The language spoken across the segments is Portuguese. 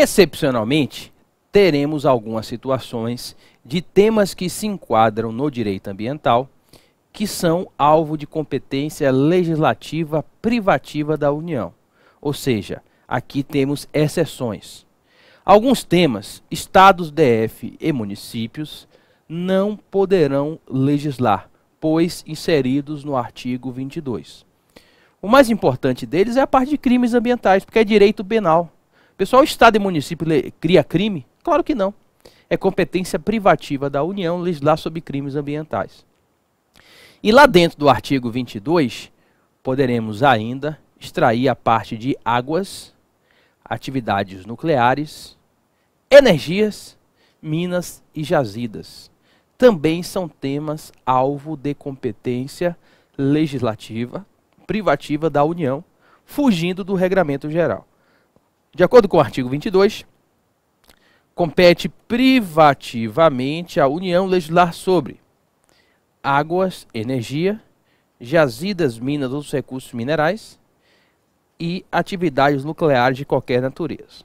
Excepcionalmente, teremos algumas situações de temas que se enquadram no direito ambiental, que são alvo de competência legislativa privativa da União. Ou seja, aqui temos exceções. Alguns temas, estados, DF e municípios não poderão legislar, pois inseridos no artigo 22. O mais importante deles é a parte de crimes ambientais, porque é direito penal. Pessoal, estado e município cria crime? Claro que não. É competência privativa da União legislar sobre crimes ambientais. E lá dentro do artigo 22, poderemos ainda extrair a parte de águas, atividades nucleares, energias, minas e jazidas. Também são temas alvo de competência legislativa privativa da União, fugindo do regramento geral. De acordo com o artigo 22, compete privativamente à União legislar sobre águas, energia, jazidas, minas ou recursos minerais e atividades nucleares de qualquer natureza.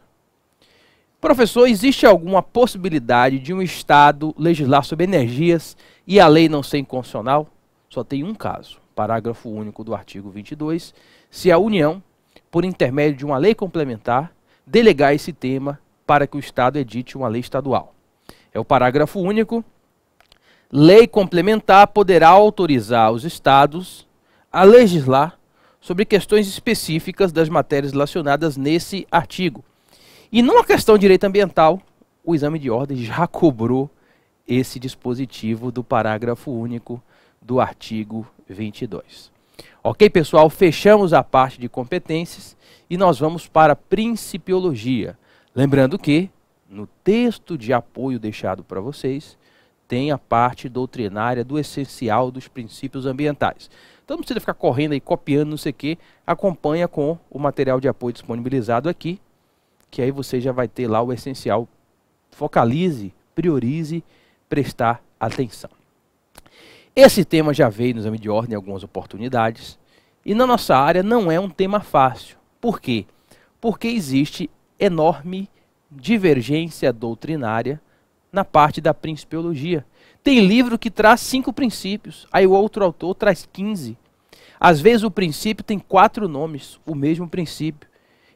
Professor, existe alguma possibilidade de um Estado legislar sobre energias e a lei não ser inconstitucional? Só tem um caso, parágrafo único do artigo 22, se a União, por intermédio de uma lei complementar, delegar esse tema para que o Estado edite uma lei estadual. É o parágrafo único. Lei complementar poderá autorizar os Estados a legislar sobre questões específicas das matérias relacionadas nesse artigo. E numa questão de direito ambiental, o exame de ordem já cobrou esse dispositivo do parágrafo único do artigo 22. Ok, pessoal? Fechamos a parte de competências e nós vamos para a principiologia. Lembrando que, no texto de apoio deixado para vocês, tem a parte doutrinária do essencial dos princípios ambientais. Então não precisa ficar correndo aí, copiando, não sei o quê. Acompanha com o material de apoio disponibilizado aqui, que aí você já vai ter lá o essencial. Focalize, priorize, prestar atenção. Esse tema já veio no exame de ordem em algumas oportunidades. E na nossa área não é um tema fácil. Por quê? Porque existe enorme divergência doutrinária na parte da principiologia. Tem livro que traz 5 princípios, aí o outro autor traz 15. Às vezes o princípio tem 4 nomes, o mesmo princípio.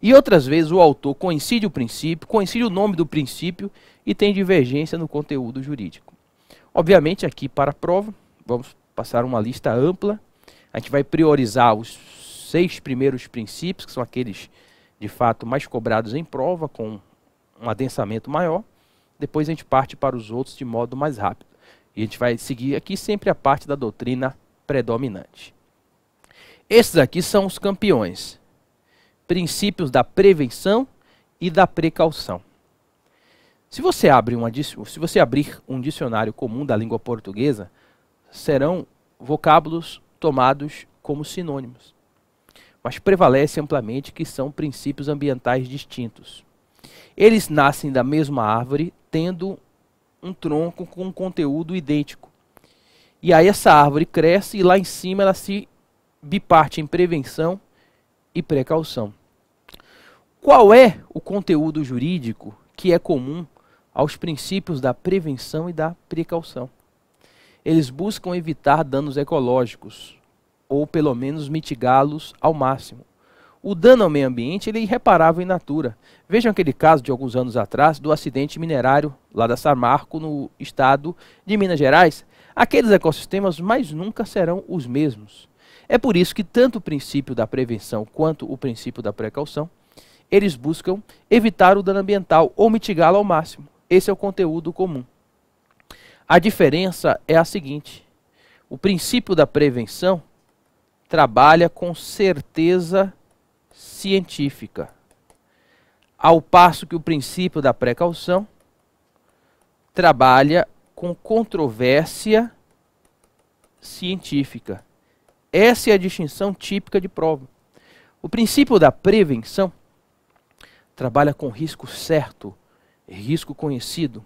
E outras vezes o autor coincide o princípio, coincide o nome do princípio e tem divergência no conteúdo jurídico. Obviamente aqui para a prova, vamos passar uma lista ampla. A gente vai priorizar os 6 primeiros princípios, que são aqueles de fato mais cobrados em prova, com um adensamento maior. Depois a gente parte para os outros de modo mais rápido. E a gente vai seguir aqui sempre a parte da doutrina predominante. Esses aqui são os campeões. Princípios da prevenção e da precaução. Se você abrir um dicionário comum da língua portuguesa, serão vocábulos tomados como sinônimos. Mas prevalece amplamente que são princípios ambientais distintos. Eles nascem da mesma árvore, tendo um tronco com um conteúdo idêntico. E aí essa árvore cresce e lá em cima ela se biparte em prevenção e precaução. Qual é o conteúdo jurídico que é comum aos princípios da prevenção e da precaução? Eles buscam evitar danos ecológicos, ou pelo menos mitigá-los ao máximo. O dano ao meio ambiente ele é irreparável in natura. Vejam aquele caso de alguns anos atrás do acidente minerário lá da Samarco, no estado de Minas Gerais. Aqueles ecossistemas mais nunca serão os mesmos. É por isso que tanto o princípio da prevenção quanto o princípio da precaução, eles buscam evitar o dano ambiental ou mitigá-lo ao máximo. Esse é o conteúdo comum. A diferença é a seguinte: o princípio da prevenção trabalha com certeza científica, ao passo que o princípio da precaução trabalha com controvérsia científica. Essa é a distinção típica de prova. O princípio da prevenção trabalha com risco certo, risco conhecido.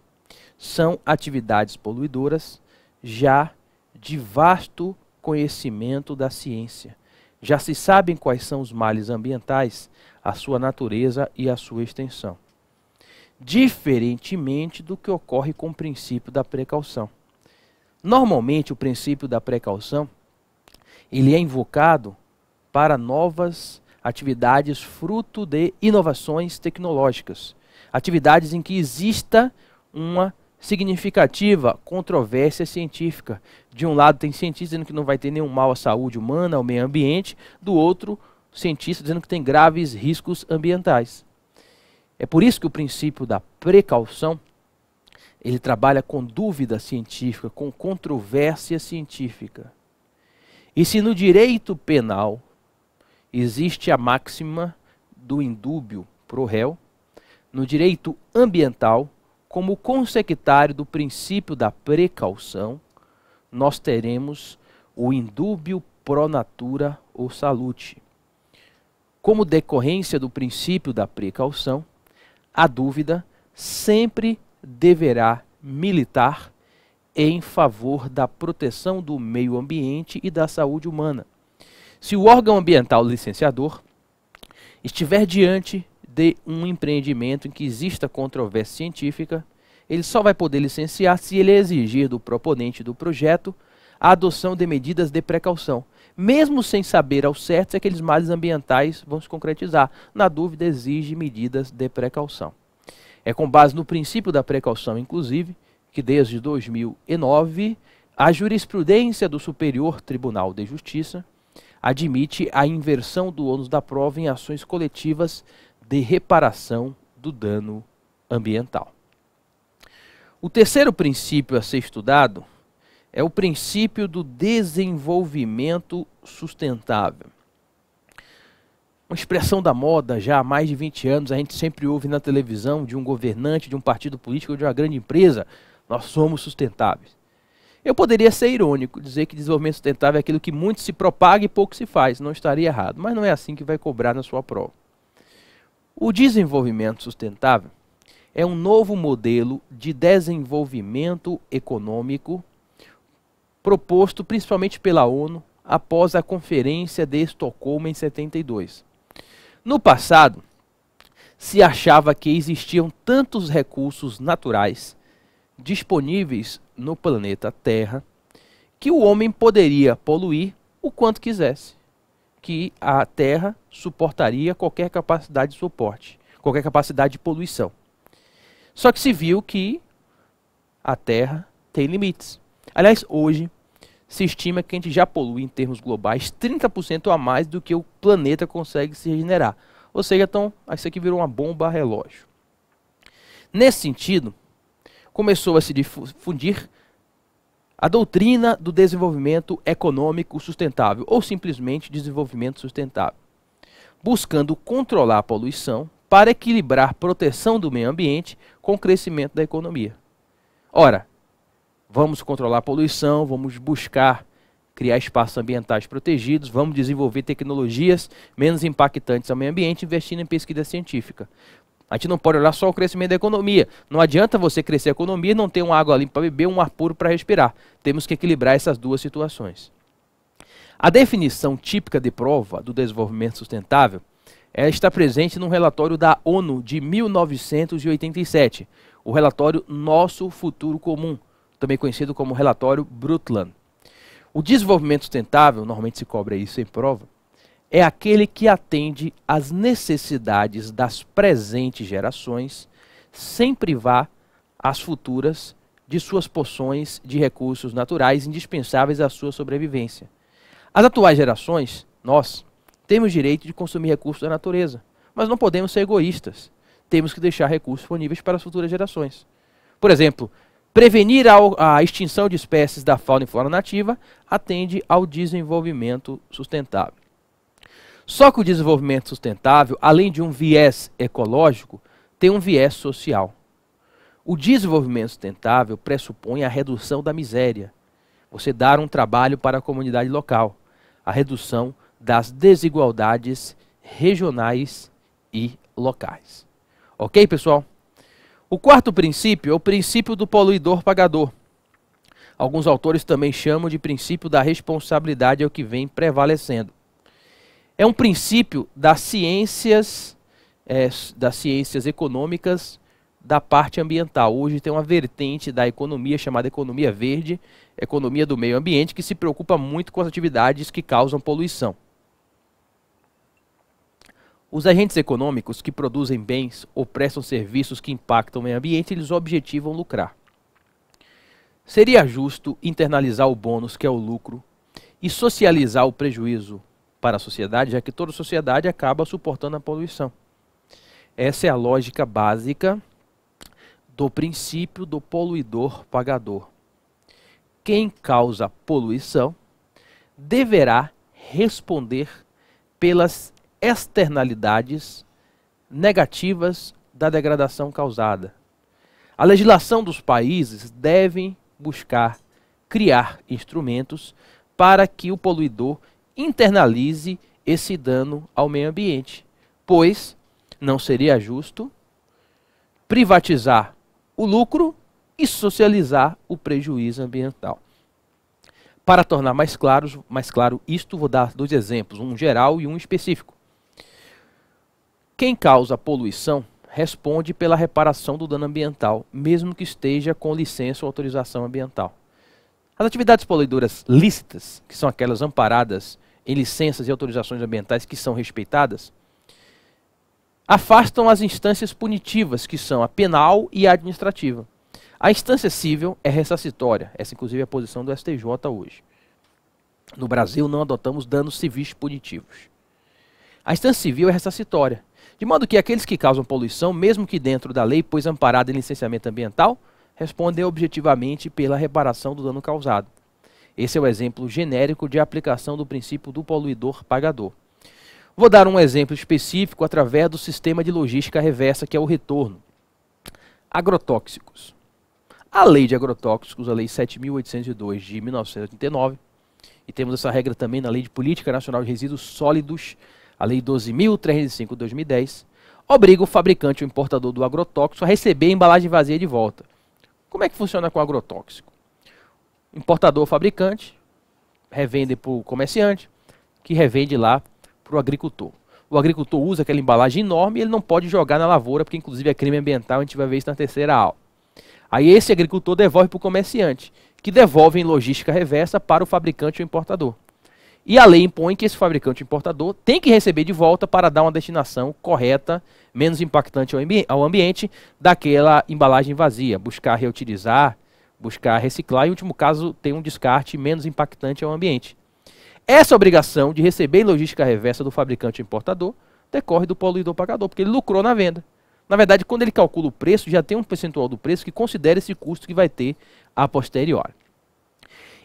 São atividades poluidoras já de vasto conhecimento da ciência. Já se sabem quais são os males ambientais, a sua natureza e a sua extensão. diferentemente do que ocorre com o princípio da precaução. Normalmente, o princípio da precaução ele é invocado para novas atividades fruto de inovações tecnológicas, atividades em que exista uma significativa controvérsia científica. De um lado tem cientistas dizendo que não vai ter nenhum mal à saúde humana, ao meio ambiente, do outro cientista dizendo que tem graves riscos ambientais. É por isso que o princípio da precaução ele trabalha com dúvida científica, com controvérsia científica. E se no direito penal existe a máxima do indúbio pro réu, no direito ambiental, como consectário do princípio da precaução, nós teremos o indúbio pro natura ou salute. Como decorrência do princípio da precaução, a dúvida sempre deverá militar em favor da proteção do meio ambiente e da saúde humana. Se o órgão ambiental licenciador estiver diante de um empreendimento em que exista controvérsia científica, ele só vai poder licenciar se ele exigir do proponente do projeto a adoção de medidas de precaução, mesmo sem saber ao certo se aqueles males ambientais vão se concretizar. Na dúvida, exige medidas de precaução. É com base no princípio da precaução, inclusive, que desde 2009, a jurisprudência do Superior Tribunal de Justiça admite a inversão do ônus da prova em ações coletivas de reparação do dano ambiental. O terceiro princípio a ser estudado é o princípio do desenvolvimento sustentável. Uma expressão da moda já há mais de 20 anos, a gente sempre ouve na televisão de um governante, de um partido político ou de uma grande empresa: nós somos sustentáveis. Eu poderia ser irônico, dizer que desenvolvimento sustentável é aquilo que muito se propaga e pouco se faz, não estaria errado, mas não é assim que vai cobrar na sua prova. O desenvolvimento sustentável é um novo modelo de desenvolvimento econômico proposto principalmente pela ONU após a Conferência de Estocolmo em 72. No passado, se achava que existiam tantos recursos naturais disponíveis no planeta Terra que o homem poderia poluir o quanto quisesse, que a Terra suportaria qualquer capacidade de suporte, qualquer capacidade de poluição. Só que se viu que a Terra tem limites. Aliás, hoje se estima que a gente já polui em termos globais 30% a mais do que o planeta consegue se regenerar. Ou seja, então, isso aqui virou uma bomba relógio. Nesse sentido, começou a se difundir a doutrina do desenvolvimento econômico sustentável, ou simplesmente desenvolvimento sustentável, buscando controlar a poluição para equilibrar proteção do meio ambiente com o crescimento da economia. Ora, vamos controlar a poluição, vamos buscar criar espaços ambientais protegidos, vamos desenvolver tecnologias menos impactantes ao meio ambiente, investindo em pesquisa científica. A gente não pode olhar só o crescimento da economia. Não adianta você crescer a economia e não ter uma água limpa para beber, um ar puro para respirar. Temos que equilibrar essas duas situações. A definição típica de prova do desenvolvimento sustentável está presente num relatório da ONU de 1987, o relatório Nosso Futuro Comum, também conhecido como relatório Brundtland. O desenvolvimento sustentável, normalmente se cobra isso em prova, é aquele que atende às necessidades das presentes gerações, sem privar as futuras de suas porções de recursos naturais indispensáveis à sua sobrevivência. As atuais gerações, nós, temos direito de consumir recursos da natureza, mas não podemos ser egoístas. Temos que deixar recursos disponíveis para as futuras gerações. Por exemplo, prevenir a extinção de espécies da fauna e flora nativa atende ao desenvolvimento sustentável. Só que o desenvolvimento sustentável, além de um viés ecológico, tem um viés social. O desenvolvimento sustentável pressupõe a redução da miséria. Você dar um trabalho para a comunidade local. A redução das desigualdades regionais e locais. Ok, pessoal? O quarto princípio é o princípio do poluidor-pagador. Alguns autores também chamam de princípio da responsabilidade, é o que vem prevalecendo. É um princípio das ciências econômicas da parte ambiental. Hoje tem uma vertente da economia chamada economia verde, economia do meio ambiente, que se preocupa muito com as atividades que causam poluição. Os agentes econômicos que produzem bens ou prestam serviços que impactam o meio ambiente, eles objetivam lucrar. Seria justo internalizar o bônus, que é o lucro, e socializar o prejuízo para a sociedade, já que toda a sociedade acaba suportando a poluição. Essa é a lógica básica do princípio do poluidor-pagador. Quem causa poluição deverá responder pelas externalidades negativas da degradação causada. A legislação dos países deve buscar criar instrumentos para que o poluidor internalize esse dano ao meio ambiente, pois não seria justo privatizar o lucro e socializar o prejuízo ambiental. Para tornar mais claro isto, vou dar dois exemplos, um geral e um específico. Quem causa poluição responde pela reparação do dano ambiental, mesmo que esteja com licença ou autorização ambiental. As atividades poluidoras lícitas, que são aquelas amparadas em licenças e autorizações ambientais que são respeitadas, afastam as instâncias punitivas, que são a penal e a administrativa. A instância civil é ressarcitória, essa inclusive é a posição do STJ hoje. No Brasil não adotamos danos civis punitivos. A instância civil é ressarcitória, de modo que aqueles que causam poluição, mesmo que dentro da lei, pois amparada em licenciamento ambiental, respondem objetivamente pela reparação do dano causado. Esse é o exemplo genérico de aplicação do princípio do poluidor-pagador. Vou dar um exemplo específico através do sistema de logística reversa, que é o retorno. Agrotóxicos. A lei de agrotóxicos, a lei 7.802 de 1989, e temos essa regra também na lei de Política Nacional de Resíduos Sólidos, a lei 12.305 de 2010, obriga o fabricante ou importador do agrotóxico a receber a embalagem vazia de volta. Como é que funciona com o agrotóxico? Importador ou fabricante revende para o comerciante, que revende lá para o agricultor. O agricultor usa aquela embalagem enorme e ele não pode jogar na lavoura, porque inclusive é crime ambiental, a gente vai ver isso na terceira aula. Aí esse agricultor devolve para o comerciante, que devolve em logística reversa para o fabricante ou importador. E a lei impõe que esse fabricante ou importador tem que receber de volta para dar uma destinação correta, menos impactante ao ambiente, daquela embalagem vazia. Buscar reutilizar, buscar reciclar e, em último caso, ter um descarte menos impactante ao ambiente. Essa obrigação de receber em logística reversa do fabricante ou importador decorre do poluidor-pagador, porque ele lucrou na venda. Na verdade, quando ele calcula o preço, já tem um percentual do preço que considera esse custo que vai ter a posteriori.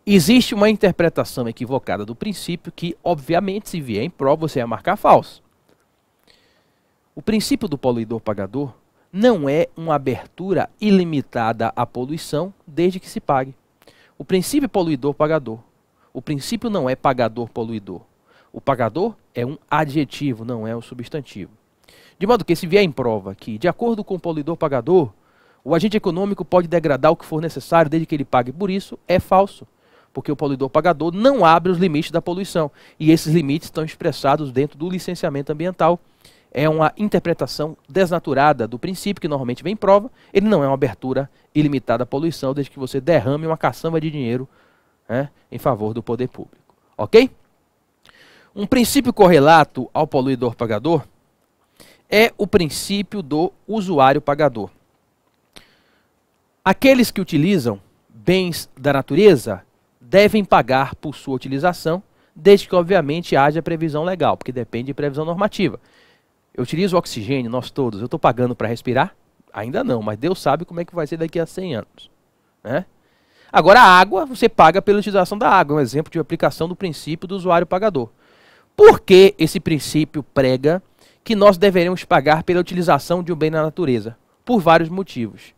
Existe uma interpretação equivocada do princípio que, obviamente, se vier em prova, você vai marcar falso. O princípio do poluidor-pagador não é uma abertura ilimitada à poluição, desde que se pague. O princípio é poluidor-pagador. O princípio não é pagador-poluidor. O pagador é um adjetivo, não é um substantivo. De modo que, se vier em prova que, de acordo com o poluidor-pagador, o agente econômico pode degradar o que for necessário desde que ele pague por isso, é falso. Porque o poluidor-pagador não abre os limites da poluição. E esses limites estão expressados dentro do licenciamento ambiental. É uma interpretação desnaturada do princípio, que normalmente vem em prova. Ele não é uma abertura ilimitada à poluição, desde que você derrame uma caçamba de dinheiro, né, em favor do poder público. Ok? Um princípio correlato ao poluidor-pagador é o princípio do usuário-pagador. Aqueles que utilizam bens da natureza devem pagar por sua utilização, desde que, obviamente, haja previsão legal, porque depende de previsão normativa. Eu utilizo oxigênio, nós todos, eu estou pagando para respirar? Ainda não, mas Deus sabe como é que vai ser daqui a 100 anos. Né? Agora, a água, você paga pela utilização da água, é um exemplo de aplicação do princípio do usuário-pagador. Por que esse princípio prega que nós deveremos pagar pela utilização de um bem na natureza? Por vários motivos.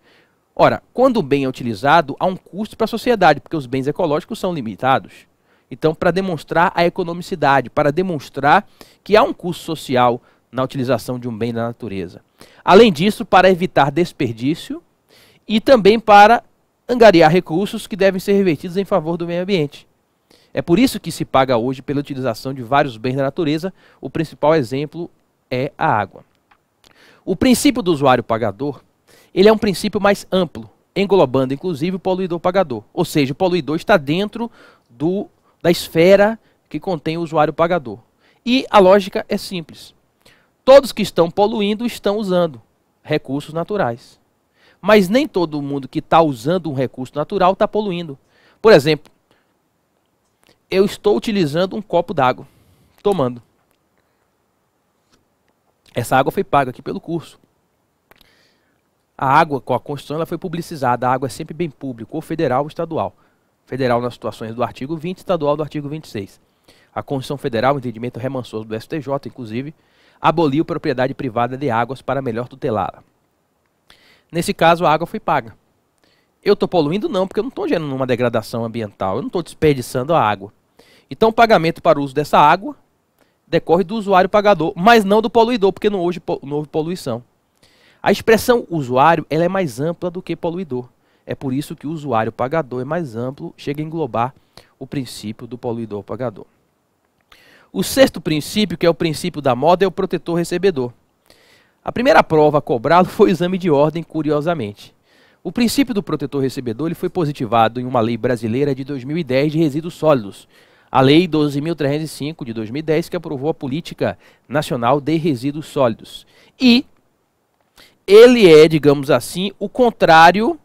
Ora, quando o bem é utilizado, há um custo para a sociedade, porque os bens ecológicos são limitados. Então, para demonstrar a economicidade, para demonstrar que há um custo social na utilização de um bem da natureza. Além disso, para evitar desperdício e também para angariar recursos que devem ser revertidos em favor do meio ambiente. É por isso que se paga hoje pela utilização de vários bens da natureza. O principal exemplo é a água. O princípio do usuário-pagador, ele é um princípio mais amplo, englobando inclusive o poluidor-pagador. Ou seja, o poluidor está dentro da esfera que contém o usuário-pagador. E a lógica é simples. Todos que estão poluindo estão usando recursos naturais. Mas nem todo mundo que está usando um recurso natural está poluindo. Por exemplo, eu estou utilizando um copo d'água, tomando. Essa água foi paga aqui pelo curso. A água, com a Constituição, ela foi publicizada. A água é sempre bem pública, ou federal ou estadual. Federal nas situações do artigo 20, estadual do artigo 26. A Constituição Federal, o entendimento remansoso do STJ, inclusive, aboliu propriedade privada de águas para melhor tutelá-la. Nesse caso, a água foi paga. Eu estou poluindo? Não, porque eu não estou gerando uma degradação ambiental. Eu não estou desperdiçando a água. Então, o pagamento para o uso dessa água decorre do usuário pagador, mas não do poluidor, porque não houve poluição. A expressão usuário ela é mais ampla do que poluidor. É por isso que o usuário pagador é mais amplo, chega a englobar o princípio do poluidor pagador. O sexto princípio, que é o princípio da moda, é o protetor recebedor. A primeira prova a cobrá-lo foi o exame de ordem, curiosamente. O princípio do protetor recebedor ele foi positivado em uma lei brasileira de 2010 de resíduos sólidos, a Lei 12.305 de 2010, que aprovou a Política Nacional de Resíduos Sólidos. E ele é, digamos assim, o contrário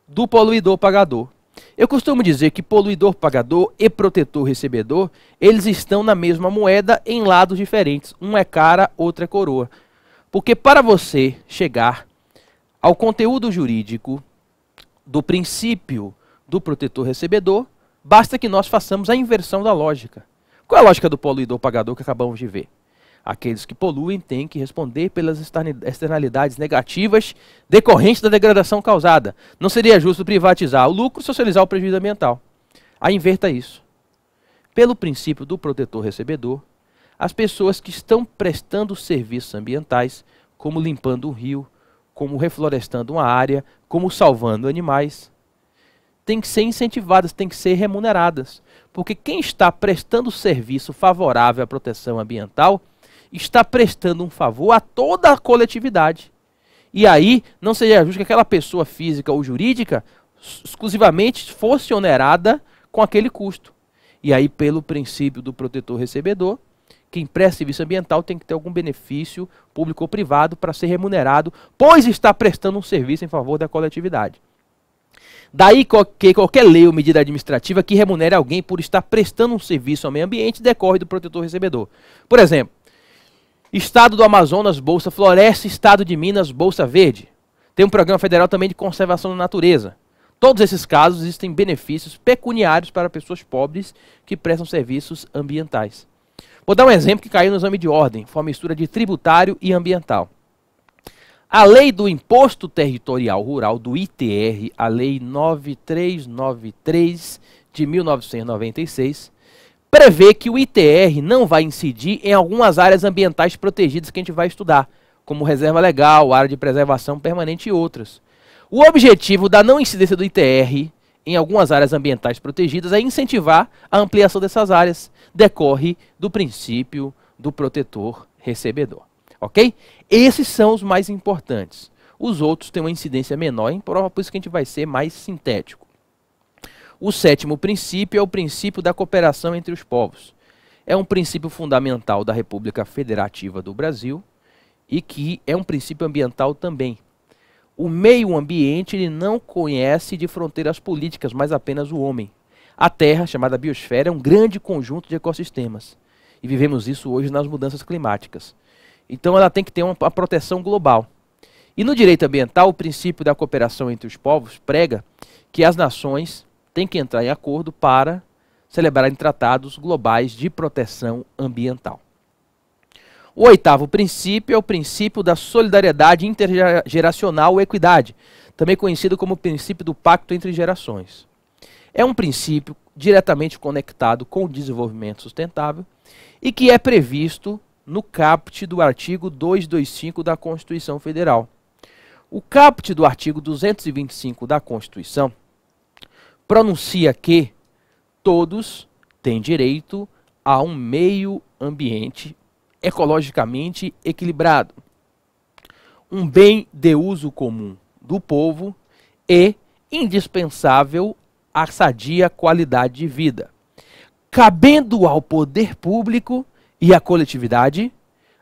do poluidor-pagador. Eu costumo dizer que poluidor-pagador e protetor-recebedor, eles estão na mesma moeda em lados diferentes. Um é cara, outro é coroa. Porque para você chegar ao conteúdo jurídico do princípio do protetor-recebedor, basta que nós façamos a inversão da lógica. Qual é a lógica do poluidor-pagador que acabamos de ver? Aqueles que poluem têm que responder pelas externalidades negativas decorrentes da degradação causada. Não seria justo privatizar o lucro e socializar o prejuízo ambiental. Aí inverta isso. Pelo princípio do protetor-recebedor, as pessoas que estão prestando serviços ambientais, como limpando um rio, como reflorestando uma área, como salvando animais, têm que ser incentivadas, têm que ser remuneradas. Porque quem está prestando serviço favorável à proteção ambiental está prestando um favor a toda a coletividade. E aí não seria justo que aquela pessoa física ou jurídica exclusivamente fosse onerada com aquele custo. E aí, pelo princípio do protetor-recebedor, quem presta serviço ambiental tem que ter algum benefício público ou privado para ser remunerado, pois está prestando um serviço em favor da coletividade. Daí que qualquer lei ou medida administrativa que remunere alguém por estar prestando um serviço ao meio ambiente decorre do protetor-recebedor. Por exemplo, Estado do Amazonas, Bolsa Floresta, Estado de Minas, Bolsa Verde. Tem um programa federal também de conservação da natureza. Todos esses casos existem benefícios pecuniários para pessoas pobres que prestam serviços ambientais. Vou dar um exemplo que caiu no exame de ordem, foi uma mistura de tributário e ambiental. A lei do Imposto Territorial Rural, do ITR, a lei 9393 de 1996, prevê que o ITR não vai incidir em algumas áreas ambientais protegidas que a gente vai estudar, como reserva legal, área de preservação permanente e outras. O objetivo da não incidência do ITR em algumas áreas ambientais protegidas é incentivar a ampliação dessas áreas. Decorre do princípio do protetor-recebedor. Ok? Esses são os mais importantes. Os outros têm uma incidência menor em prova, por isso que a gente vai ser mais sintético. O sétimo princípio é o princípio da cooperação entre os povos. É um princípio fundamental da República Federativa do Brasil e que é um princípio ambiental também. O meio ambiente ele não conhece de fronteiras políticas, mas apenas o homem. A Terra, chamada biosfera, é um grande conjunto de ecossistemas. E vivemos isso hoje nas mudanças climáticas. Então ela tem que ter uma proteção global. E no direito ambiental, o princípio da cooperação entre os povos prega que as nações têm que entrar em acordo para celebrarem tratados globais de proteção ambiental. O oitavo princípio é o princípio da solidariedade intergeracional ou equidade, também conhecido como o princípio do pacto entre gerações. É um princípio diretamente conectado com o desenvolvimento sustentável e que é previsto no caput do artigo 225 da Constituição Federal. O caput do artigo 225 da Constituição pronuncia que todos têm direito a um meio ambiente ecologicamente equilibrado. um bem de uso comum do povo e indispensável à sadia qualidade de vida, cabendo ao poder público e à coletividade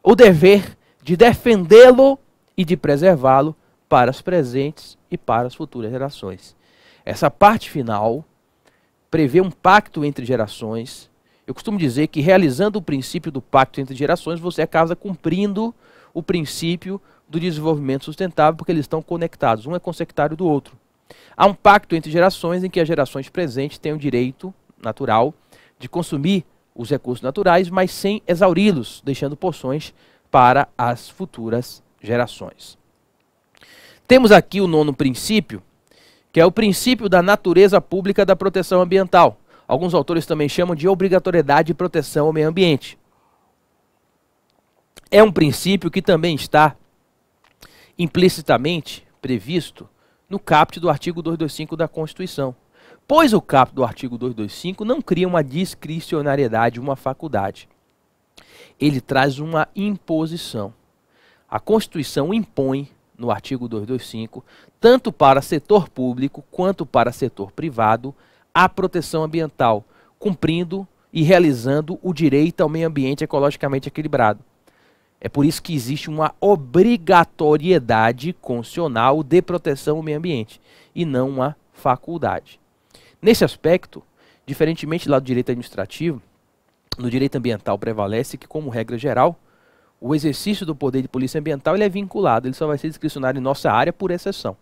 o dever de defendê-lo e de preservá-lo para as presentes e para as futuras gerações. Essa parte final prevê um pacto entre gerações. Eu costumo dizer que realizando o princípio do pacto entre gerações, você acaba cumprindo o princípio do desenvolvimento sustentável, porque eles estão conectados, um é consecutário do outro. Há um pacto entre gerações em que as gerações presentes têm o direito natural de consumir os recursos naturais, mas sem exauri-los, deixando porções para as futuras gerações. Temos aqui o 9º princípio, que é o princípio da natureza pública da proteção ambiental. Alguns autores também chamam de obrigatoriedade de proteção ao meio ambiente. É um princípio que também está implicitamente previsto no caput do artigo 225 da Constituição, pois o caput do artigo 225 não cria uma discricionariedade, uma faculdade. Ele traz uma imposição. A Constituição impõe, no artigo 225, tanto para setor público quanto para setor privado, a proteção ambiental, cumprindo e realizando o direito ao meio ambiente ecologicamente equilibrado. É por isso que existe uma obrigatoriedade constitucional de proteção ao meio ambiente, e não uma faculdade. Nesse aspecto, diferentemente lá do direito administrativo, no direito ambiental prevalece que, como regra geral, o exercício do poder de polícia ambiental ele é vinculado, ele só vai ser discricionário em nossa área por exceção,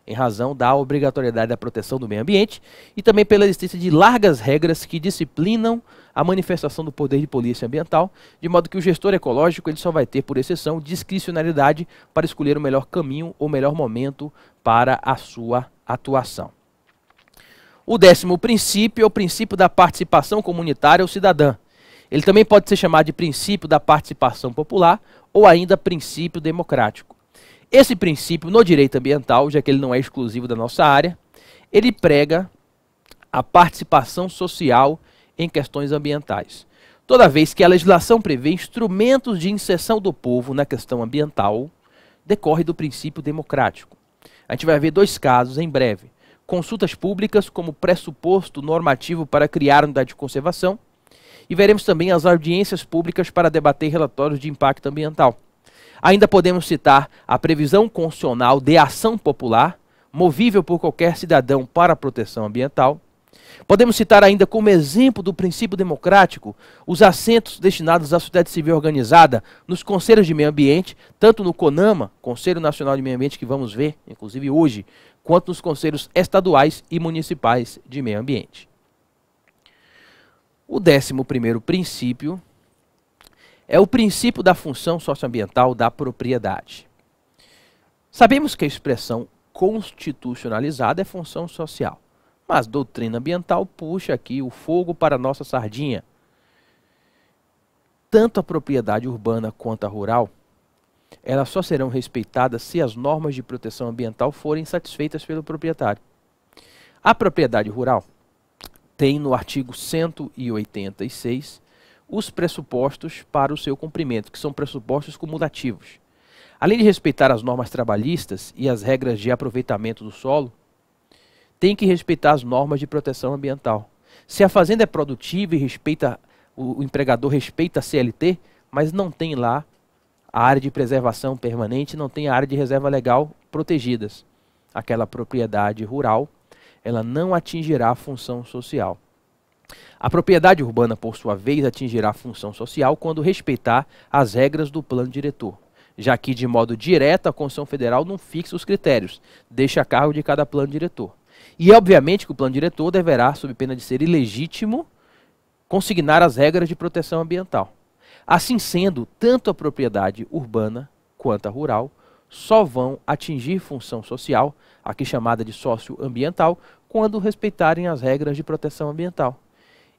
em razão da obrigatoriedade da proteção do meio ambiente e também pela existência de largas regras que disciplinam a manifestação do poder de polícia ambiental, de modo que o gestor ecológico ele só vai ter, por exceção, discricionariedade para escolher o melhor caminho ou melhor momento para a sua atuação. O 10º princípio é o princípio da participação comunitária ou cidadã. Ele também pode ser chamado de princípio da participação popular ou ainda princípio democrático. Esse princípio no direito ambiental, já que ele não é exclusivo da nossa área, ele prega a participação social em questões ambientais. Toda vez que a legislação prevê instrumentos de inserção do povo na questão ambiental, decorre do princípio democrático. A gente vai ver 2 casos em breve. Consultas públicas como pressuposto normativo para criar unidade de conservação, e veremos também as audiências públicas para debater relatórios de impacto ambiental. Ainda podemos citar a previsão constitucional de ação popular, movível por qualquer cidadão para a proteção ambiental. Podemos citar ainda como exemplo do princípio democrático os assentos destinados à sociedade civil organizada nos conselhos de meio ambiente, tanto no CONAMA, Conselho Nacional de Meio Ambiente, que vamos ver, inclusive hoje, quanto nos conselhos estaduais e municipais de meio ambiente. O 11º princípio é o princípio da função socioambiental da propriedade. Sabemos que a expressão constitucionalizada é função social, mas doutrina ambiental puxa aqui o fogo para a nossa sardinha. Tanto a propriedade urbana quanto a rural, elas só serão respeitadas se as normas de proteção ambiental forem satisfeitas pelo proprietário. A propriedade rural tem no artigo 186 os pressupostos para o seu cumprimento, que são pressupostos cumulativos. Além de respeitar as normas trabalhistas e as regras de aproveitamento do solo, tem que respeitar as normas de proteção ambiental. Se a fazenda é produtiva e respeita, o empregador respeita a CLT, mas não tem lá a área de preservação permanente, não tem a área de reserva legal protegidas, aquela propriedade rural ela não atingirá a função social. A propriedade urbana, por sua vez, atingirá a função social quando respeitar as regras do plano diretor, já que, de modo direto, a Constituição Federal não fixa os critérios, deixa a cargo de cada plano diretor. E, obviamente, que o plano diretor deverá, sob pena de ser ilegítimo, consignar as regras de proteção ambiental. Assim sendo, tanto a propriedade urbana quanto a rural só vão atingir função social, aqui chamada de socioambiental, quando respeitarem as regras de proteção ambiental.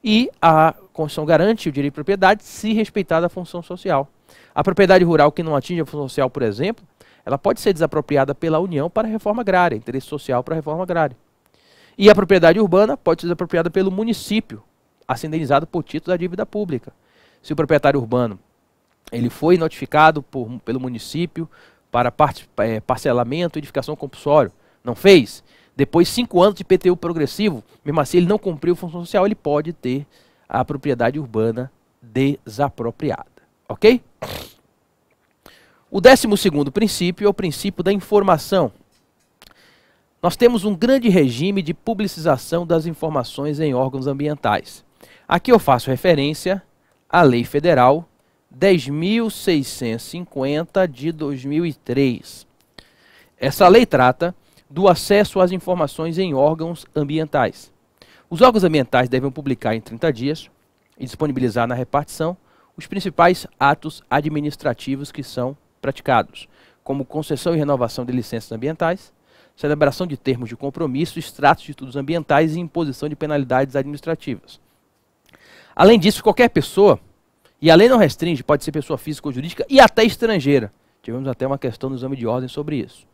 E a Constituição garante o direito de propriedade se respeitada a função social. A propriedade rural que não atinge a função social, por exemplo, ela pode ser desapropriada pela União para a reforma agrária, interesse social para a reforma agrária. E a propriedade urbana pode ser desapropriada pelo município, a ser indenizado por título da dívida pública. Se o proprietário urbano ele foi notificado pelo município para parcelamento e edificação compulsório. Não fez? Depois 5 anos de IPTU progressivo, mesmo assim ele não cumpriu função social, ele pode ter a propriedade urbana desapropriada. Ok? O 12º princípio é o princípio da informação. Nós temos um grande regime de publicização das informações em órgãos ambientais. Aqui eu faço referência à Lei Federal 10.650 de 2003. Essa lei trata do acesso às informações em órgãos ambientais. Os órgãos ambientais devem publicar em 30 dias e disponibilizar na repartição os principais atos administrativos que são praticados, como concessão e renovação de licenças ambientais, celebração de termos de compromisso, extratos de estudos ambientais e imposição de penalidades administrativas. Além disso, qualquer pessoa, e a lei não restringe, pode ser pessoa física ou jurídica e até estrangeira, tivemos até uma questão no exame de ordem sobre isso,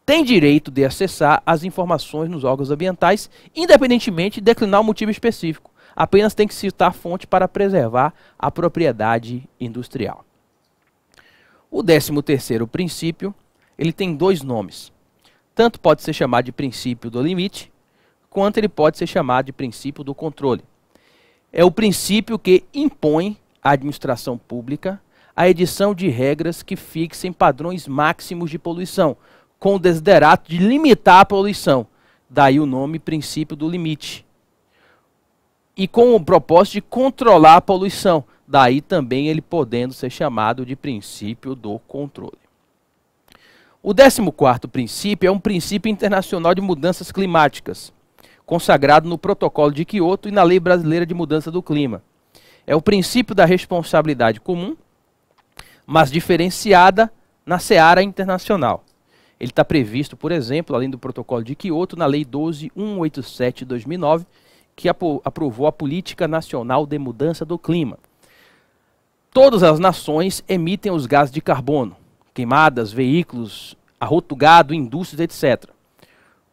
tem direito de acessar as informações nos órgãos ambientais, independentemente de declinar um motivo específico. Apenas tem que citar a fonte para preservar a propriedade industrial. O 13º princípio, ele tem 2 nomes. Tanto pode ser chamado de princípio do limite, quanto ele pode ser chamado de princípio do controle. É o princípio que impõe à administração pública a edição de regras que fixem padrões máximos de poluição, com o desiderato de limitar a poluição. Daí o nome princípio do limite. E com o propósito de controlar a poluição. Daí também ele podendo ser chamado de princípio do controle. O 14º princípio é um princípio internacional de mudanças climáticas, consagrado no Protocolo de Quioto e na Lei Brasileira de Mudança do Clima. É o princípio da responsabilidade comum, mas diferenciada na seara internacional. Ele está previsto, por exemplo, além do Protocolo de Quioto, na Lei 12.187 de 2009, que aprovou a Política Nacional de Mudança do Clima. Todas as nações emitem os gases de carbono, queimadas, veículos, arroto gado, indústrias, etc.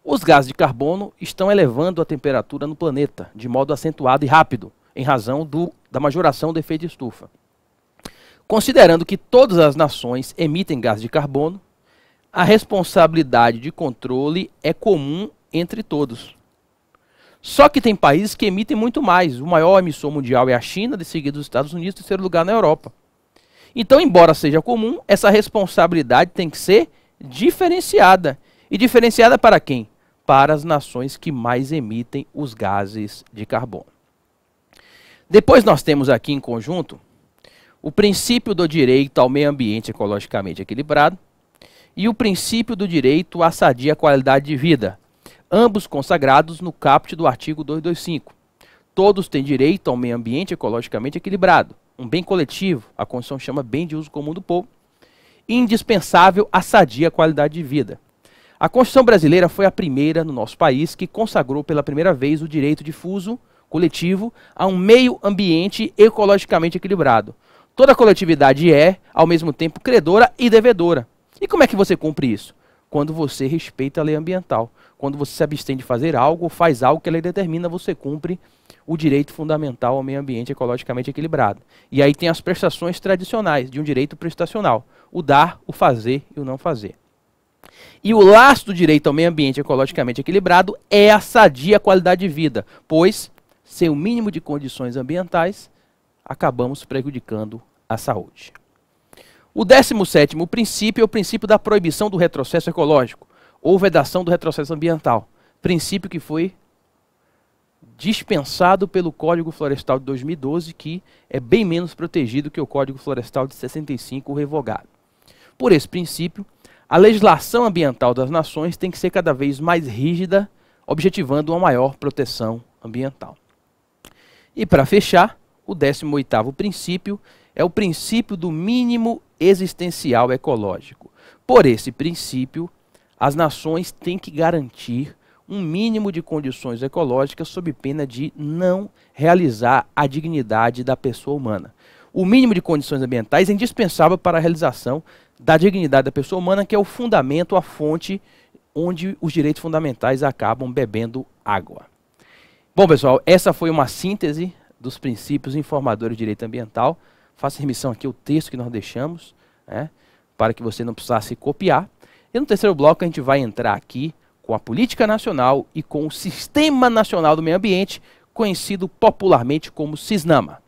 Os gases de carbono estão elevando a temperatura no planeta, de modo acentuado e rápido, em razão da majoração do efeito estufa. Considerando que todas as nações emitem gases de carbono, a responsabilidade de controle é comum entre todos. Só que tem países que emitem muito mais. O maior emissor mundial é a China, de seguida os Estados Unidos, em terceiro lugar na Europa. Então, embora seja comum, essa responsabilidade tem que ser diferenciada. E diferenciada para quem? Para as nações que mais emitem os gases de carbono. Depois nós temos aqui em conjunto o princípio do direito ao meio ambiente ecologicamente equilibrado e o princípio do direito à sadia qualidade de vida, ambos consagrados no caput do artigo 225. Todos têm direito ao meio ambiente ecologicamente equilibrado, um bem coletivo, a Constituição chama bem de uso comum do povo, e indispensável à sadia qualidade de vida. A Constituição brasileira foi a primeira no nosso país que consagrou pela primeira vez o direito difuso, coletivo, a um meio ambiente ecologicamente equilibrado. Toda coletividade é, ao mesmo tempo, credora e devedora. E como é que você cumpre isso? Quando você respeita a lei ambiental. Quando você se abstém de fazer algo ou faz algo que a lei determina, você cumpre o direito fundamental ao meio ambiente ecologicamente equilibrado. E aí tem as prestações tradicionais de um direito prestacional. O dar, o fazer e o não fazer. E o laço do direito ao meio ambiente ecologicamente equilibrado é a sadia qualidade de vida, pois, sem o mínimo de condições ambientais, acabamos prejudicando a saúde. O 17º princípio é o princípio da proibição do retrocesso ecológico, ou vedação do retrocesso ambiental, princípio que foi dispensado pelo Código Florestal de 2012, que é bem menos protegido que o Código Florestal de 65 revogado. Por esse princípio, a legislação ambiental das nações tem que ser cada vez mais rígida, objetivando uma maior proteção ambiental. E para fechar, o 18º princípio é o princípio do mínimo existencial ecológico. Por esse princípio, as nações têm que garantir um mínimo de condições ecológicas sob pena de não realizar a dignidade da pessoa humana. O mínimo de condições ambientais é indispensável para a realização da dignidade da pessoa humana, que é o fundamento, a fonte onde os direitos fundamentais acabam bebendo água. Bom, pessoal, essa foi uma síntese dos princípios informadores de direito ambiental. Faço remissão aqui ao texto que nós deixamos, né, para que você não precisasse copiar. E no terceiro bloco a gente vai entrar aqui com a política nacional e com o Sistema Nacional do Meio Ambiente, conhecido popularmente como SISNAMA.